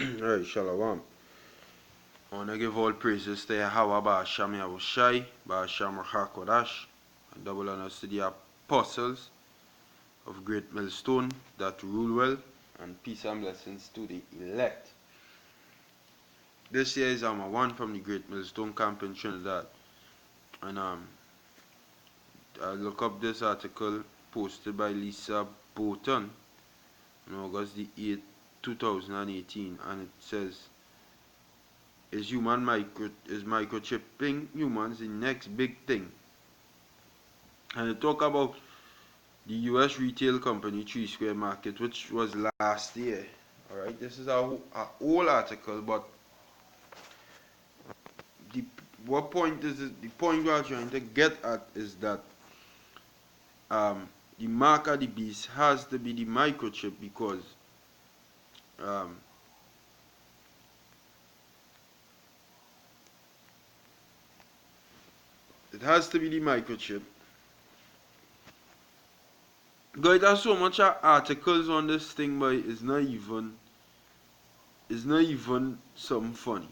Alright, Shalom. I want to give all praises to Yahweh Ba'asham Yahushai, Ba'asham HaKodash, and double honors to the apostles of Great Millstone that rule well, and peace and blessings to the elect. This year is one from the Great Millstone camp in Trinidad. And I look up this article posted by Lisa Bolton on August the 8th, 2018, and it says, is microchipping humans the next big thing? And it talk about the US retail company 3 Square Market, which was last year. Alright, this is a whole article, but the point we are trying to get at is that the mark of the beast has to be the microchip, because it has to be the microchip. Guys, there's so much articles on this thing, but it's not even something funny.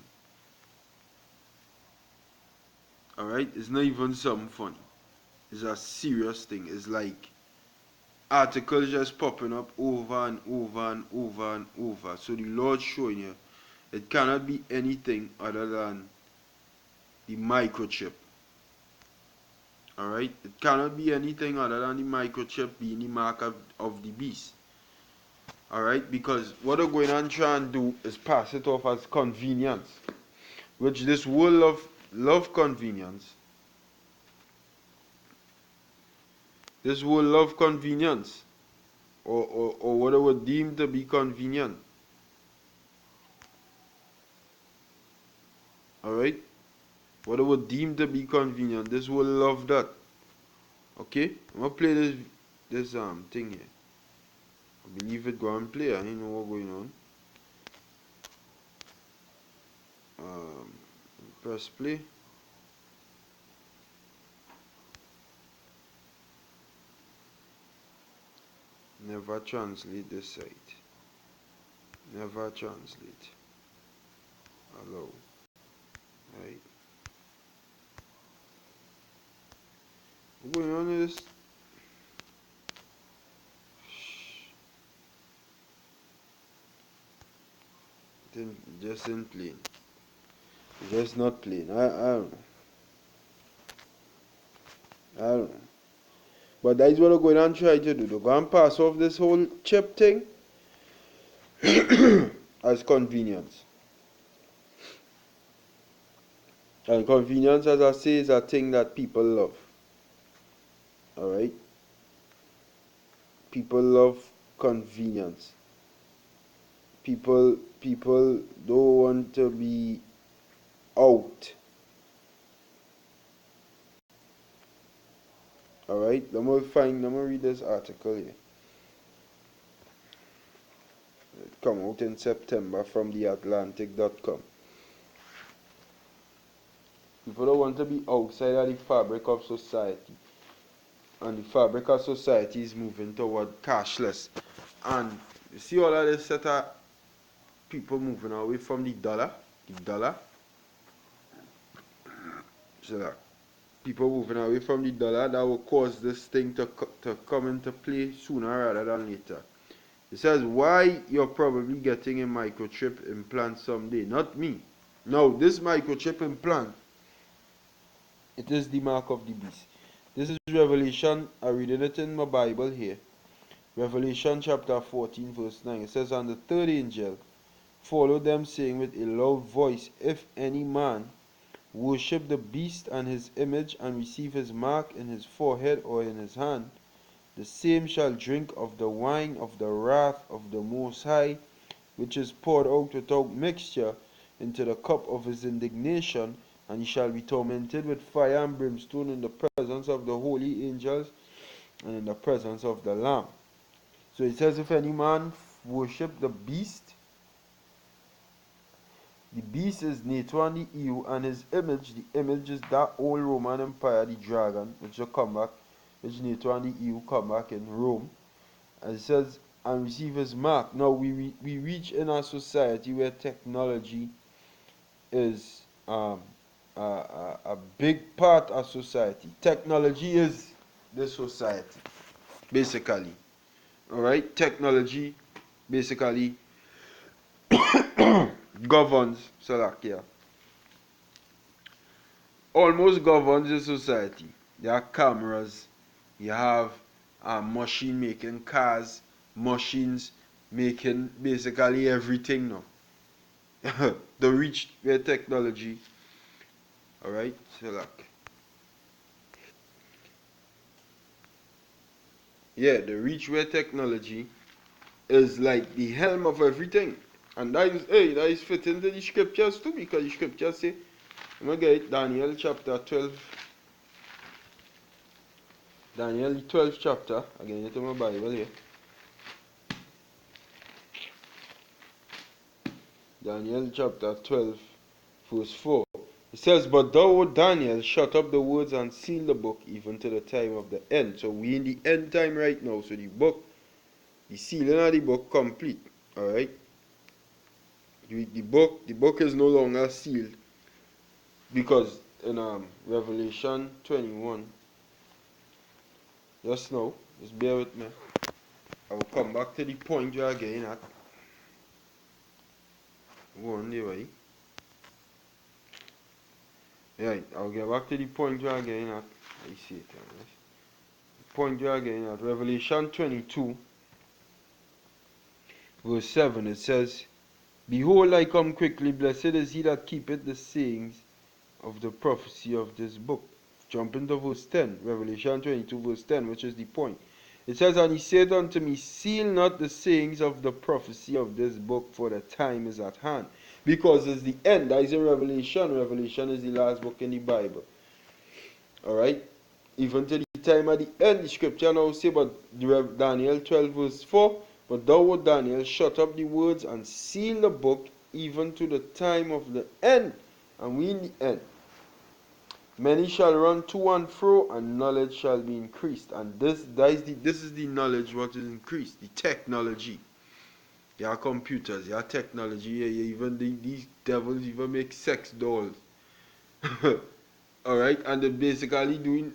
Alright, it's not even something funny. It's a serious thing. It's like articles just popping up over and over and over and over. So the Lord's showing you it cannot be anything other than the microchip. Alright, it cannot be anything other than the microchip being the mark of the beast. Alright, because what they're going to try and do is pass it off as convenience, which this world love convenience. This will love convenience, or what I would deem to be convenient. Alright? What I would deem to be convenient. This will love that. Okay? I'm gonna play this thing here. I believe it go and play. I don't know what's going on. Press play. Never translate this site. Never translate. Allow. Right. What's going on with this? Just in plain. Just not plain. I don't know. But that is what I'm going to try to do. They're going to pass off this whole chip thing as convenience. And convenience, as I say, is a thing that people love. Alright? People love convenience. People don't want to be out. Alright? Let me read this article here. It come out in September from theatlantic.com. People don't want to be outside of the fabric of society. And the fabric of society is moving toward cashless. And you see all of this set of people moving away from the dollar. So that people moving away from the dollar, that will cause this thing to come into play sooner rather than later. It says why you're probably getting a microchip implant someday. Not me. No, this microchip implant, it is the mark of the beast. This is Revelation. I'm reading it in my Bible here. Revelation chapter 14 verse 9. It says, and the third angel followed them, saying with a loud voice, if any man worship the beast and his image, and receive his mark in his forehead or in his hand, the same shall drink of the wine of the wrath of the Most High, which is poured out without mixture into the cup of his indignation, and he shall be tormented with fire and brimstone in the presence of the holy angels and in the presence of the Lamb. So it says, if any man worship the beast is Nathan the EU, and his image, the image is that old Roman Empire, the dragon, which will come back, which Nathan the EU come back in Rome. And it says, and receive his mark. Now we reach in a society where technology is a big part of society. Technology is the society, basically. Alright? Technology basically governs Slovakia. Almost governs the society. There are cameras, you have machine making cars, machines making basically everything now. The reach where technology, alright, so like, yeah, the reach where technology is like the helm of everything. And that is fitting to the scriptures too, because the scriptures say, I'm gonna get it, Daniel chapter 12. Daniel 12th chapter, again, it's in my Bible here. Daniel chapter 12, verse 4. It says, But thou, O Daniel, shut up the words and seal the book even to the time of the end. So we in the end time right now. So the sealing of the book complete. Alright? The book is no longer sealed. Because in Revelation 21, just now, just bear with me. I will come back to the point you are getting at. Go on there, right? Right, I'll get back to the point you are getting at. I see it. Right? The point you are getting at. Revelation 22, verse 7, it says, Behold, I come quickly, blessed is he that keepeth the sayings of the prophecy of this book. Jump into verse 10, Revelation 22, verse 10, which is the point. It says, And he said unto me, Seal not the sayings of the prophecy of this book, for the time is at hand. Because it's the end. That is in Revelation. Revelation is the last book in the Bible. Alright? Even to the time at the end, the scripture now say, but Daniel 12 verse 4, But thou, O Daniel, shut up the words and seal the book even to the time of the end. And we in the end. Many shall run to and fro, and knowledge shall be increased. And this is the knowledge what is increased, the technology. Your computers, your technology, even these devils even make sex dolls. Alright, and they're basically doing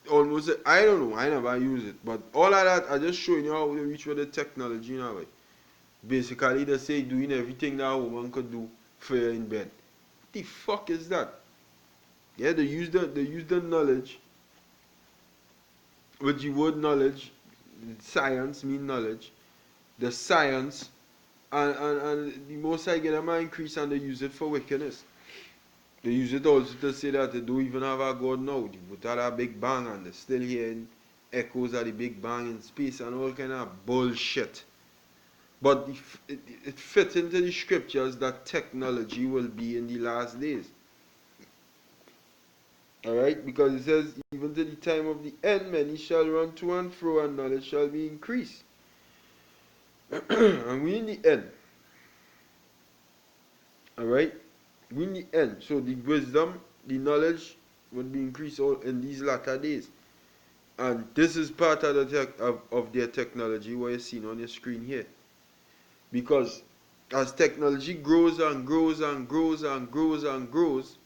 almost, I don't know, I never use it, but all of that, I just showing you how they reach with the technology now. Right? Basically, they say doing everything that a woman could do for you in bed. What the fuck is that? Yeah, they use the knowledge, with the word knowledge, science mean knowledge, the science, and the most I get them increase, and they use it for wickedness. They use it also to say that they don't even have a God now. They put out a big bang and they're still hearing echoes of the big bang in space and all kind of bullshit. But it fits into the scriptures that technology will be in the last days. Alright? Because it says, even to the time of the end, many shall run to and fro, and knowledge shall be increased. And we in the end. Alright? We in the end. So the wisdom, the knowledge will be increased all in these latter days. And this is part of their technology, what you're seeing on your screen here. Because as technology grows and grows and grows and grows and grows,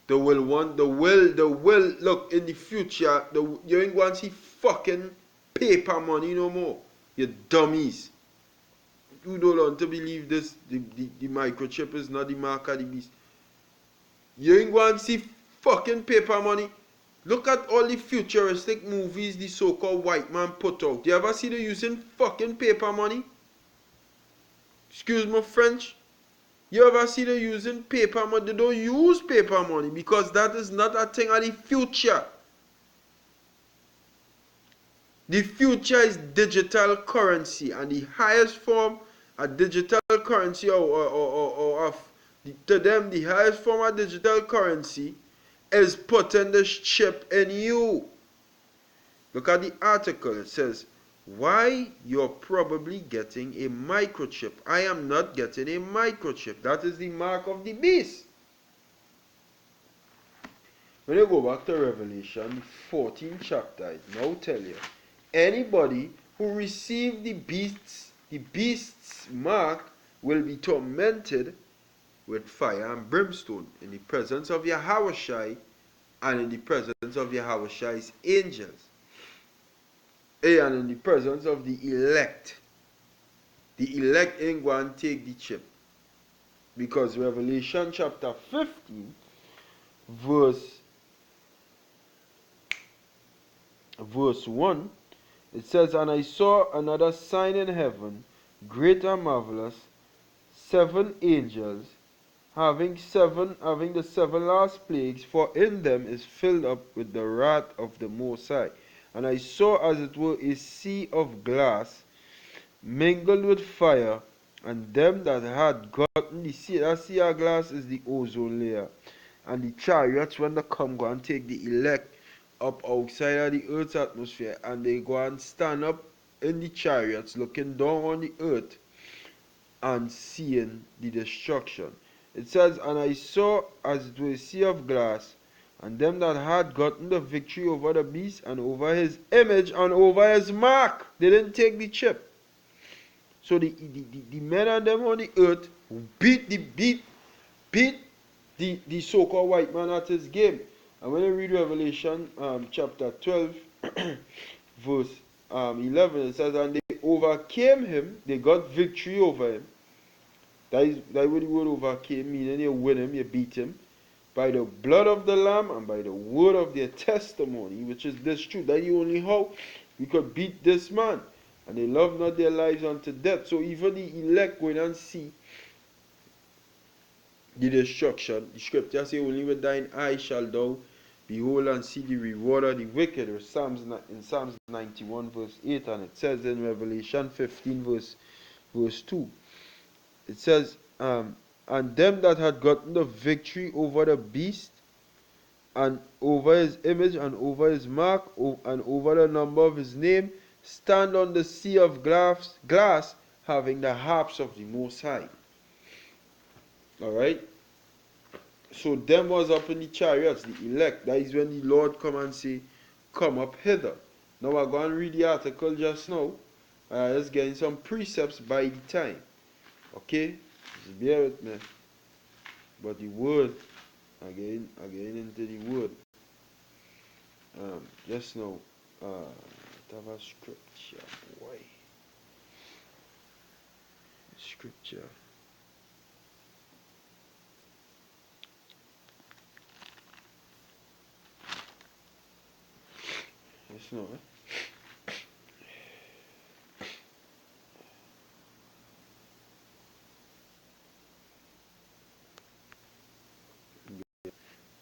they will look in the future, you ain't going to see fucking paper money no more. You dummies. You don't want to believe this, the microchip is not the mark of the beast. You ain't going to see fucking paper money. Look at all the futuristic movies the so-called white man put out. Do you ever see them using fucking paper money? Excuse my French. You ever see them using paper money? They don't use paper money because that is not a thing of the future. The future is digital currency, and the highest form of digital currency to them, the highest form of digital currency is putting this chip in you. Look at the article. It says, why you're probably getting a microchip. I am not getting a microchip. That is the mark of the beast. When you go back to Revelation, the 14th chapter, it now tell you, anybody who receive the beast's mark will be tormented with fire and brimstone in the presence of Yahushai and in the presence of Yahushai's angels. And in the presence of the elect. The elect ain't going to take the chip. Because Revelation chapter 15, verse 1, it says, "And I saw another sign in heaven, great and marvelous, 7 angels, having the 7 last plagues, for in them is filled up with the wrath of the Most High. And I saw as it were a sea of glass, mingled with fire, and them that had gotten the sea." That sea of glass is the ozone layer. And the chariots, when they come, go and take the elect up outside of the earth's atmosphere, and they go and stand up in the chariots looking down on the earth and seeing the destruction. It says, "And I saw as it were a sea of glass, and them that had gotten the victory over the beast and over his image and over his mark." They didn't take the chip. So the men and them on the earth beat the so-called white man at his game. And when you read Revelation chapter 12, verse 11, it says, "And they overcame him," they got victory over him. That what the word overcame, meaning you win him, you beat him, "by the blood of the Lamb and by the word of their testimony," which is this truth. That's the only how we could beat this man. "And they love not their lives unto death." So even the elect going and see the destruction. The scripture says, "Only with thine eyes shall thou behold and see the reward of the wicked," or in Psalms 91 verse 8, and it says in Revelation 15 verse 2, it says, "And them that had gotten the victory over the beast and over his image and over his mark and over the number of his name stand on the sea of glass, having the harps of the Most High." Alright? So them was up in the chariots, the elect. That is when the Lord come and say, "Come up hither." Now we're going to read the article just now. Just getting some precepts by the time. Okay? Just bear with me. But the word, again into the word. Just now, have a scripture. Why? Scripture. Just now,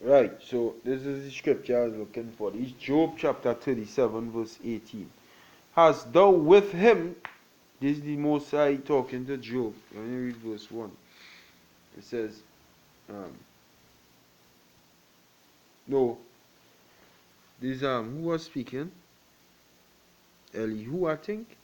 Right, so this is the scripture I was looking for. It's Job chapter 37, verse 18. "Hast thou with him," this is the Most High talking to Job. Let me read verse 1. It says, no, this who was speaking? Elihu, I think.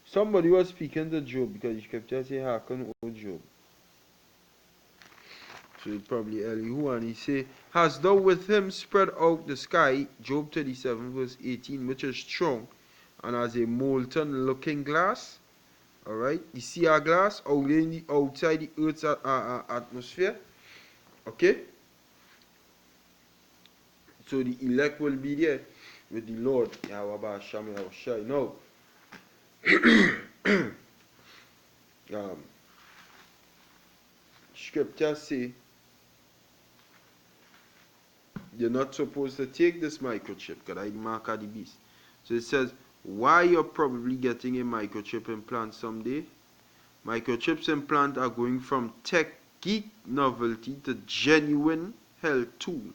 Somebody was speaking to Job, because the scripture says, "Hearken, O Job." So it's probably Elihu, and he say, "Hast thou with him spread out the sky," Job 37 verse 18, "which is strong, and as a molten looking glass." Alright, the sea glass outside the earth's atmosphere. Okay? So the elect will be there with the Lord. Now, scripture say you're not supposed to take this microchip, because I mark the beast. So it says, why you're probably getting a microchip implant someday. Microchips implant are going from tech geek novelty to genuine health tool.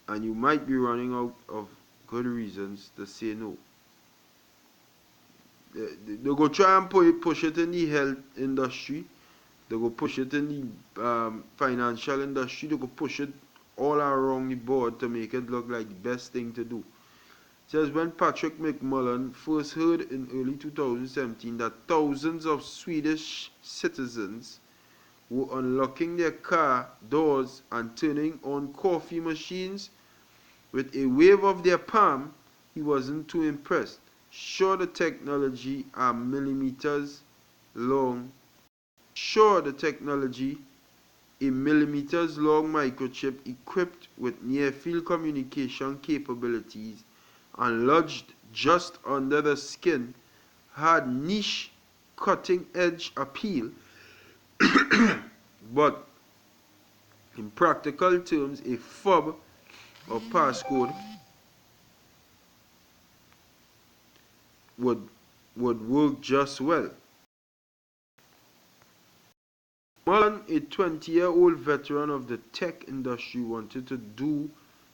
And you might be running out of good reasons to say no. They go try and push it in the health industry. They go push it in the financial industry. They go push it all around the board to make it look like the best thing to do. says when Patrick McMullen first heard in early 2017 that thousands of Swedish citizens were unlocking their car doors and turning on coffee machines with a wave of their palm, he wasn't too impressed. Sure, the technology are millimeters long. Sure, the technology, a millimeters long microchip equipped with near-field communication capabilities and lodged just under the skin, had niche cutting-edge appeal, but in practical terms, a fob or passcode would work just well. Mullen, a 20-year-old veteran of the tech industry, wanted to do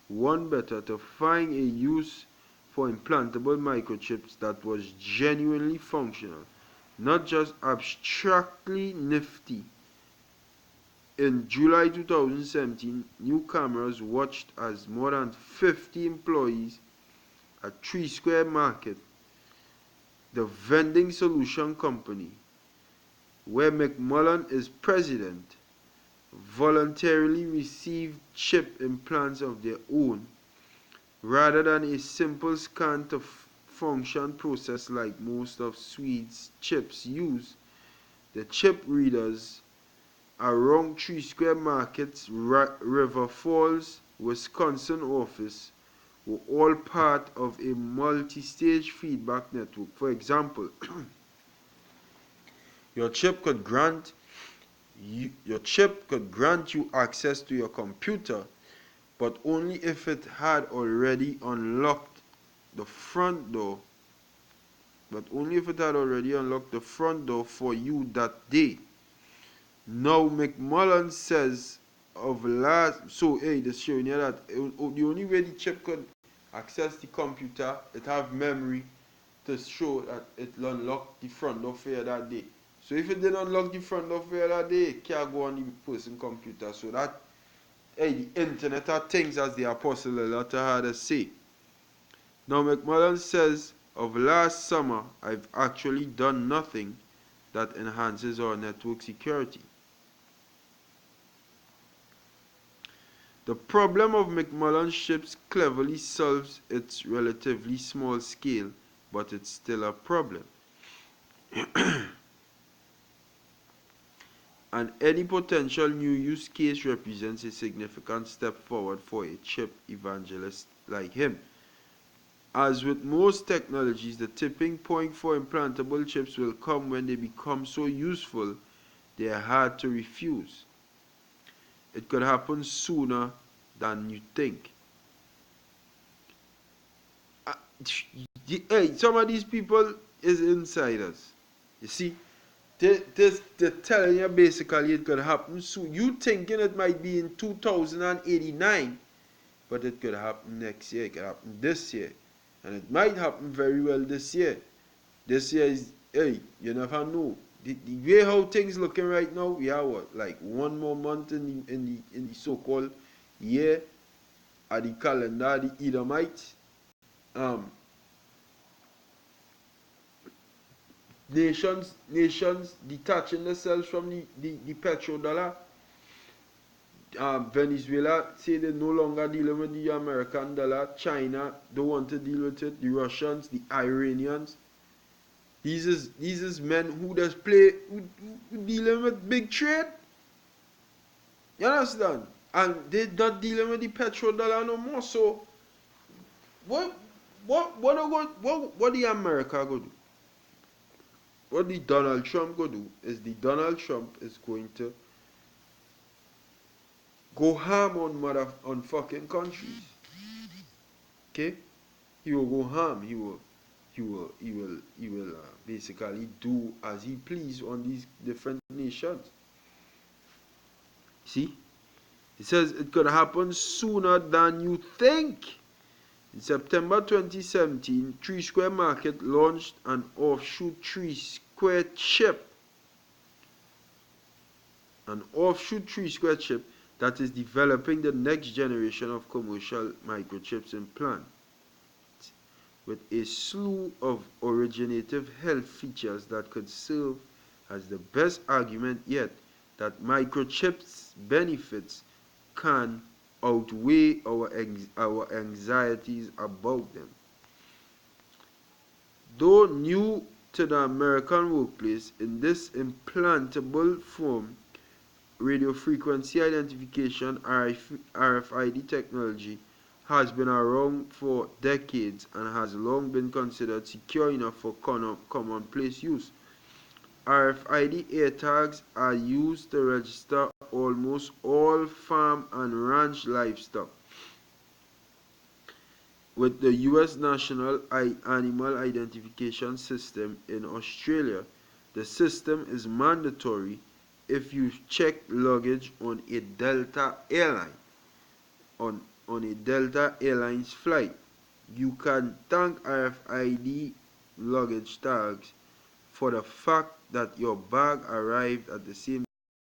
one better, to find a use for implantable microchips that was genuinely functional, not just abstractly nifty. In July 2017, new cameras watched as more than 50 employees at 3 Square Market, the vending solution company, where McMullen is president, voluntarily received chip implants of their own, rather than a simple scan to function process like most of Swedes' chips use. The chip readers around 3 Square Market's River Falls, Wisconsin office were all part of a multi-stage feedback network. For example, your chip could grant you access to your computer, but only if it had already unlocked the front door. For you that day. Now McMullen says of last, so hey, this showing you that the only way the chip could access the computer, it have memory to show that it unlocked the front door for you that day. So if it didn't unlock the front door for you that day, it can't go on the person's computer. So that, hey, the Internet of Things, as the Apostle Letter had to say. Now McMullen says of last summer, I've actually done nothing that enhances our network security. The problem of McMullen's chips cleverly solves its relatively small scale, but it's still a problem. And any potential new use case represents a significant step forward for a chip evangelist like him. As with most technologies, the tipping point for implantable chips will come when they become so useful they are hard to refuse. It could happen sooner than you think. Hey, some of these people is insiders. You see, they're telling you basically it could happen soon. You thinking it might be in 2089, but it could happen next year. It could happen this year, and it might happen very well this year. This year is, hey, you never know. The way how things looking right now, we are what, like 1 more month in the so-called year at the calendar, the Edomite. Nations detaching themselves from the petrodollar. Venezuela say they're no longer dealing with the American dollar. China don't want to deal with it. The Russians, the Iranians. These is men who just play, who dealing with big trade. You understand? And they're not dealing with the petrodollar no more. So what the America go do? What the Donald Trump go do is the Donald Trump is going to go ham on fucking countries. Okay? He will go ham. He will basically do as he please on these different nations. See? He says it could happen sooner than you think. In September 2017, 3 Square Market launched an offshoot 3 Square chip. An offshoot 3 Square chip that is developing the next generation of commercial microchips implants. with a slew of originative health features that could serve as the best argument yet that microchips' benefits can outweigh our anxieties about them. Though new to the American workplace, in this implantable form, radio frequency identification RFID technology has been around for decades and has long been considered secure enough for commonplace use. RFID AirTags are used to register almost all farm and ranch livestock. With the US National Animal Identification System in Australia, the system is mandatory if you check luggage on a Delta airline. On a Delta Airlines flight, you can thank RFID luggage tags for the fact that your bag arrived at the same